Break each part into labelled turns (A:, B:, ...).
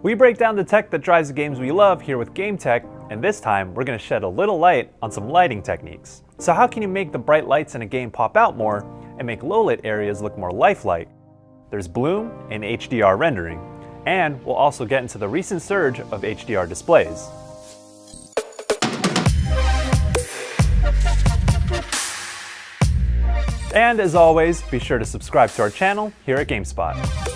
A: We break down the tech that drives the games we love here with Game Tech, and this time we're going to shed a little light on some lighting techniques. So how can you make the bright lights in a game pop out more and make low-lit areas look more lifelike? There's bloom and HDR rendering, and we'll also get into the recent surge of HDR displays. And as always, be sure to subscribe to our channel here at GameSpot.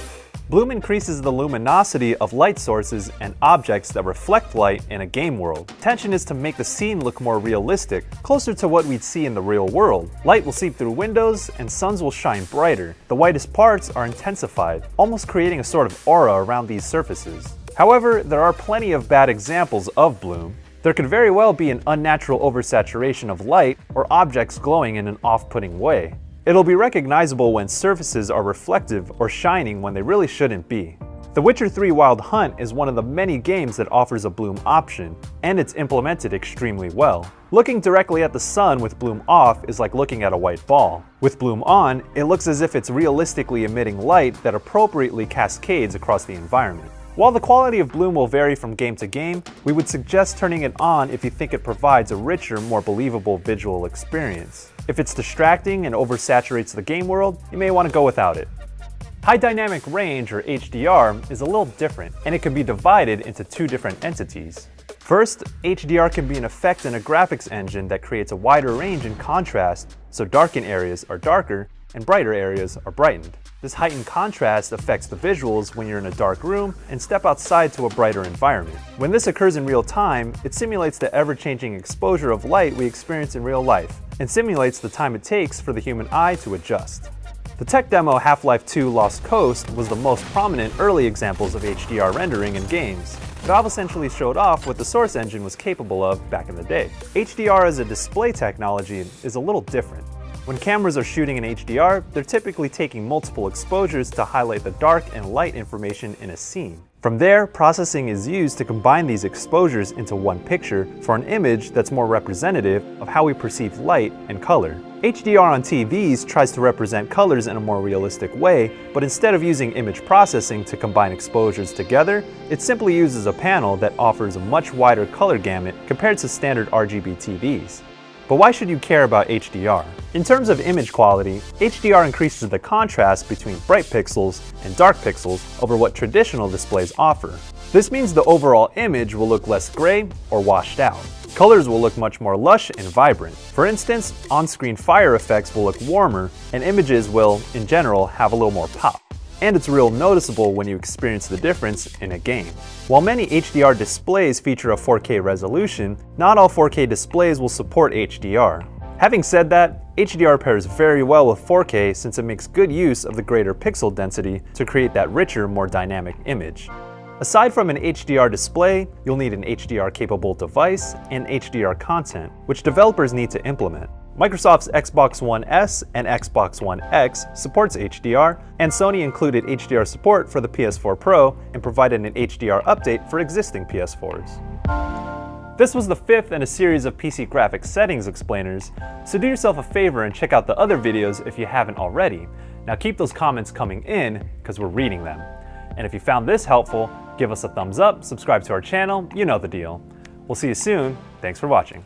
A: Bloom increases the luminosity of light sources and objects that reflect light in a game world. Intention is to make the scene look more realistic, closer to what we'd see in the real world. Light will seep through windows and suns will shine brighter. The whitest parts are intensified, almost creating a sort of aura around these surfaces. However, there are plenty of bad examples of bloom. There could very well be an unnatural oversaturation of light or objects glowing in an off-putting way. It'll be recognizable when surfaces are reflective or shining when they really shouldn't be. The Witcher 3 Wild Hunt is one of the many games that offers a bloom option, and it's implemented extremely well. Looking directly at the sun with bloom off is like looking at a white ball. With bloom on, it looks as if it's realistically emitting light that appropriately cascades across the environment. While the quality of bloom will vary from game to game, we would suggest turning it on if you think it provides a richer, more believable visual experience. If it's distracting and oversaturates the game world, you may want to go without it. High dynamic range, or HDR, is a little different, and it can be divided into two different entities. First, HDR can be an effect in a graphics engine that creates a wider range in contrast, so darkened areas are darker and brighter areas are brightened. This heightened contrast affects the visuals when you're in a dark room and step outside to a brighter environment. When this occurs in real time, it simulates the ever-changing exposure of light we experience in real life, and simulates the time it takes for the human eye to adjust. The tech demo Half-Life 2 Lost Coast was the most prominent early examples of HDR rendering in games. Valve essentially showed off what the Source engine was capable of back in the day. HDR as a display technology is a little different. When cameras are shooting in HDR, they're typically taking multiple exposures to highlight the dark and light information in a scene. From there, processing is used to combine these exposures into one picture for an image that's more representative of how we perceive light and color. HDR on TVs tries to represent colors in a more realistic way, but instead of using image processing to combine exposures together, it simply uses a panel that offers a much wider color gamut compared to standard RGB TVs. But why should you care about HDR? In terms of image quality, HDR increases the contrast between bright pixels and dark pixels over what traditional displays offer. This means the overall image will look less gray or washed out. Colors will look much more lush and vibrant. For instance, on-screen fire effects will look warmer, and images will, in general, have a little more pop. And it's real noticeable when you experience the difference in a game. While many HDR displays feature a 4K resolution, not all 4K displays will support HDR. Having said that, HDR pairs very well with 4K since it makes good use of the greater pixel density to create that richer, more dynamic image. Aside from an HDR display, you'll need an HDR-capable device and HDR content, which developers need to implement. Microsoft's Xbox One S and Xbox One X supports HDR, and Sony included HDR support for the PS4 Pro and provided an HDR update for existing PS4s. This was the fifth in a series of PC graphics settings explainers, so do yourself a favor and check out the other videos if you haven't already. Now keep those comments coming in, because we're reading them. And if you found this helpful, give us a thumbs up, subscribe to our channel, you know the deal. We'll see you soon, thanks for watching.